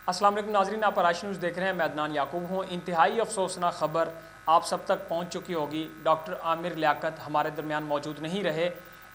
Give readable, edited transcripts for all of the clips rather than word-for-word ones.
السلام علیکم ناظرین، آپ آرائش نیوز دیکھ رہے ہیں۔ میں عدنان یعقوب ہوں۔ انتہائی افسوسناک خبر آپ سب تک پہنچ چکی ہوگی۔ ڈاکٹر عامر لیاقت ہمارے درمیان موجود نہیں رہے۔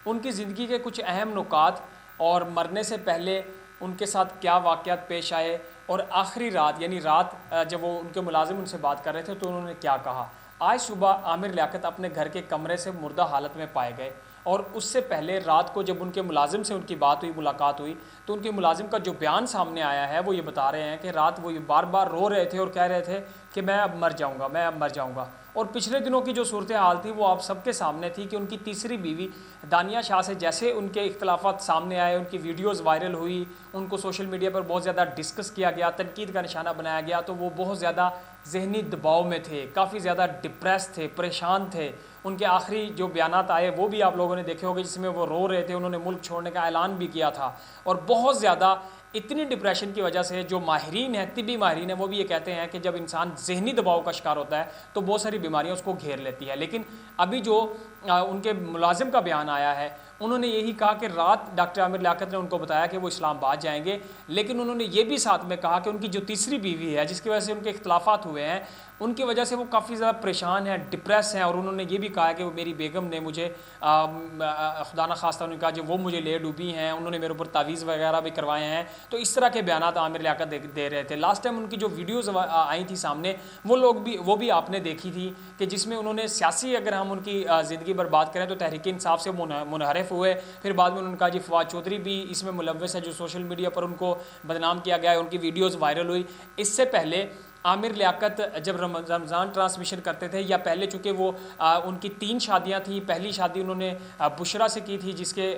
ان کی زندگی کے کچھ اہم نکات اور مرنے سے پہلے ان کے ساتھ کیا واقعات پیش آئے، اور آخری رات یعنی رات جب وہ ان کے ملازم ان سے بات کر رہے تھے تو انہوں نے کیا کہا۔ آج صبح عامر لیاقت اپنے گھر کے کمرے سے مردہ حالت میں پائے گئے، اور اس سے پہلے رات کو جب ان کے ملازم سے ان کی بات ہوئی، ملاقات ہوئی، تو ان کے ملازم کا جو بیان سامنے آیا ہے وہ یہ بتا رہے ہیں کہ رات وہ یہ بار بار رو رہے تھے اور کہہ رہے تھے کہ میں اب مر جاؤں گا، میں اب مر جاؤں گا۔ اور پچھلے دنوں کی جو صورتحال تھی وہ آپ سب کے سامنے تھی کہ ان کی تیسری بیوی دانیہ شاہ سے جیسے ان کے اختلافات سامنے آئے، ان کی ویڈیوز وائرل ہوئی، ان کو سوشل میڈیا پر بہت زیادہ ڈسکس کیا گیا، تنقید کا نشانہ بنایا گیا، تو وہ بہت زیادہ ذہنی دباؤ میں تھے، کافی زیادہ ڈپریس تھے، پریشان تھے۔ ان کے آخری جو بیانات آئے وہ بھی آپ لوگوں نے دیکھے ہوگے، جس میں وہ رو رہے تھے، انہوں نے ملک چھوڑنے کا اعلان بھی کیا تھا۔ اور بہت زیادہ اتنی ڈپریشن کی وجہ سے جو ماہرین ہیں، طبی ماہرین ہیں، وہ بھی یہ کہتے ہیں کہ جب انسان ذہنی دباؤ کا شکار ہوتا ہے تو بہت ساری بیماریاں اس کو گھیر لیتی ہے۔ لیکن ابھی جو ان کے ملازم کا بیان آیا ہے، انہوں نے یہی کہا کہ رات ڈاکٹر عامر لیاقت نے ان کو بتایا کہ وہ اسلام آباد جائیں گے، لیکن انہوں نے یہ بھی ساتھ میں کہا کہ ان کی جو تیسری بیوی ہے، جس کی وجہ سے ان کے اختلافات ہوئے ہیں، ان کی وجہ سے وہ کافی زیادہ پریشان ہیں، ڈپریس ہیں، اور انہوں نے یہ بھی کہا کہ وہ میری بیگم نے مجھے خدا نخواستہ انہوں نے کہا کہ وہ مجھے لے ڈوبی ہیں، انہوں نے میرے اوپر تعویذ وغیرہ بھی کروائے ہیں۔ تو اس طرح کے بیانات عامر لیاقت دے رہے تھے۔ لاسٹ ٹائم ان کی جو ویڈیوز آئی تھی سامنے، وہ بھی آپ نے دیکھی تھی کہ جس میں انہوں نے سیاسی، اگر ہم ان کی زندگی پر بات کریں تو تحریک انصاف سے منحرف ہوئے، پھر بعد میں انہوں نے کہا جی فواد چودھری بھی اس میں ملوث ہے، جو سوشل میڈیا پر ان کو بدنام کیا گیا ہے، ان کی ویڈیوز وائرل ہوئی۔ اس سے پہلے عامر لیاقت جب رمضان ٹرانسمیشن کرتے تھے، یا پہلے چونکہ وہ ان کی 3 شادیاں تھیں، پہلی شادی انہوں نے بشرا سے کی تھی، جس کے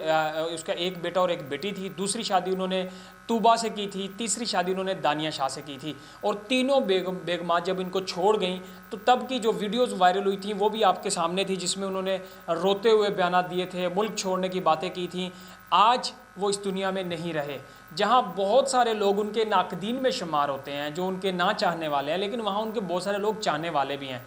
اس کا ایک بیٹا اور ایک بیٹی تھی، دوسری شادی انہوں نے طوبہ سے کی تھی، تیسری شادی انہوں نے دانیہ شاہ سے کی تھی۔ اور تینوں بیگمات جب ان کو چھوڑ گئیں تو تب کی جو ویڈیوز وائرل ہوئی تھیں وہ بھی آپ کے سامنے تھی، جس میں انہوں نے روتے ہوئے بیانات دیے تھے، ملک چھوڑنے کی باتیں کی تھیں۔ آج وہ اس دنیا میں نہیں رہے، جہاں بہت سارے لوگ ان کے ناقدین میں شمار ہوتے ہیں، جو ان کے نہ چاہنے والے ہیں، لیکن وہاں ان کے بہت سارے لوگ چاہنے والے بھی ہیں۔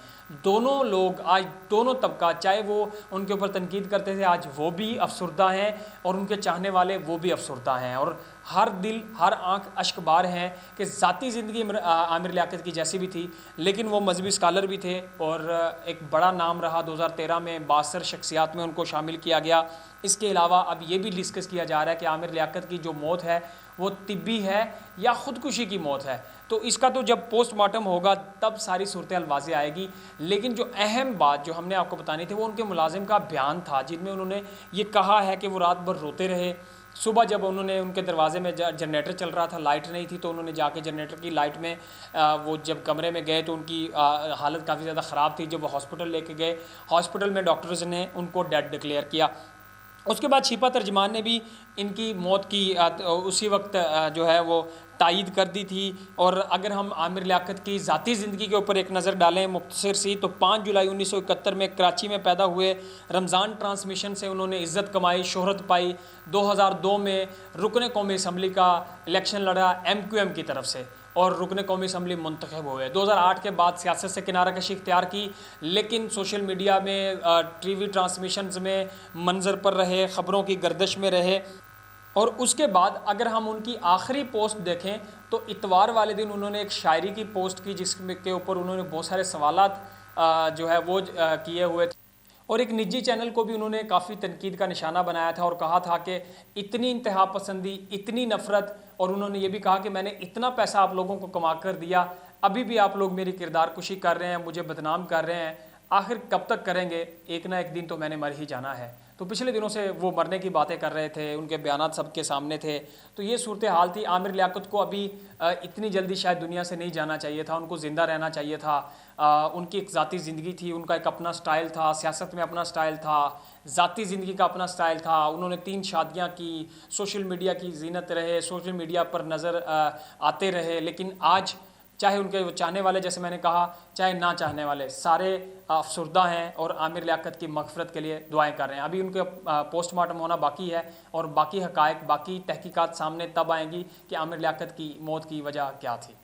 دونوں لوگ آج، دونوں طبقہ، چاہے وہ ان کے اوپر تنقید کرتے تھے، آج وہ بھی افسردہ ہیں، اور ان کے چاہنے والے وہ بھی افسردہ ہیں، اور ہر دل، ہر آنکھ اشک بار ہیں کہ ذاتی زندگی عامر لیاقت کی جیسی بھی تھی، لیکن وہ مذہبی اسکالر بھی تھے، اور ایک بڑا نام رہا۔ 2013 میں 62 شخصیات میں ان کو شامل کیا گیا۔ اس کے علاوہ اب یہ بھی ڈسکس کیا جا رہا ہے کہ عامر لیاقت کی جو موت ہے وہ طبی ہے یا خودکشی کی موت ہے۔ تو اس کا تو جب پوسٹ مارٹم ہوگا تب ساری صورتحال واضح آئے گی، لیکن جو اہم بات جو ہم نے آپ کو بتانی تھی وہ ان کے ملازم کا بیان تھا، جن میں انہوں نے یہ کہا ہے کہ وہ رات بھر روتے رہے۔ صبح جب انہوں نے، ان کے دروازے میں جنریٹر چل رہا تھا، لائٹ نہیں تھی، تو انہوں نے جا کے جنریٹر کی لائٹ میں وہ جب کمرے میں گئے تو ان کی حالت کافی زیادہ خراب تھی۔ جب وہ ہاسپٹل لے کے گئے، ہاسپٹل میں ڈاکٹرز نے ان کو ڈیڈ ڈکلیئر کیا۔ اس کے بعد شیپا ترجمان نے بھی ان کی موت کی اسی وقت جو ہے وہ تائید کر دی تھی۔ اور اگر ہم عامر لیاقت کی ذاتی زندگی کے اوپر ایک نظر ڈالیں مختصر سی، تو 5 جولائی 1971 میں کراچی میں پیدا ہوئے، رمضان ٹرانسمیشن سے انہوں نے عزت کمائی، شہرت پائی۔ 2002 میں رکن قومی اسمبلی کا الیکشن لڑا MQM کی طرف سے، اور رکن قومی اسمبلی منتخب ہوئے۔ 2008 کے بعد سیاست سے کنارہ کشی اختیار کی، لیکن سوشل میڈیا میں، ٹی وی ٹرانسمیشنز میں منظر پر رہے، خبروں کی گردش میں رہے۔ اور اس کے بعد اگر ہم ان کی آخری پوسٹ دیکھیں تو اتوار والے دن انہوں نے ایک شاعری کی پوسٹ کی، جس کے اوپر انہوں نے بہت سارے سوالات جو ہے وہ کیے ہوئے تھے، اور ایک نجی چینل کو بھی انہوں نے کافی تنقید کا نشانہ بنایا تھا، اور کہا تھا کہ اتنی انتہا پسندی، اتنی نفرت، اور انہوں نے یہ بھی کہا کہ میں نے اتنا پیسہ آپ لوگوں کو کما کر دیا، ابھی بھی آپ لوگ میری کردار کشی کر رہے ہیں، مجھے بدنام کر رہے ہیں، آخر کب تک کریں گے؟ ایک نہ ایک دن تو میں نے مر ہی جانا ہے۔ تو پچھلے دنوں سے وہ مرنے کی باتیں کر رہے تھے، ان کے بیانات سب کے سامنے تھے۔ تو یہ صورتحال تھی۔ عامر لیاقت کو ابھی اتنی جلدی شاید دنیا سے نہیں جانا چاہیے تھا، ان کو زندہ رہنا چاہیے تھا۔ ان کی ایک ذاتی زندگی تھی، ان کا ایک اپنا سٹائل تھا، سیاست میں اپنا سٹائل تھا، ذاتی زندگی کا اپنا سٹائل تھا۔ انہوں نے 3 شادیاں کی، سوشل میڈیا کی زینت رہے، سوشل میڈیا پر نظر آتے رہے، لیکن آج چاہے ان کے چاہنے والے، جیسے میں نے کہا، چاہے نہ چاہنے والے، سارے افسردہ ہیں، اور عامر لیاقت کی مغفرت کے لیے دعائیں کر رہے ہیں۔ ابھی ان کے پوسٹ مارٹم ہونا باقی ہے، اور باقی حقائق، باقی تحقیقات سامنے تب آئیں گی کہ عامر لیاقت کی موت کی وجہ کیا تھی۔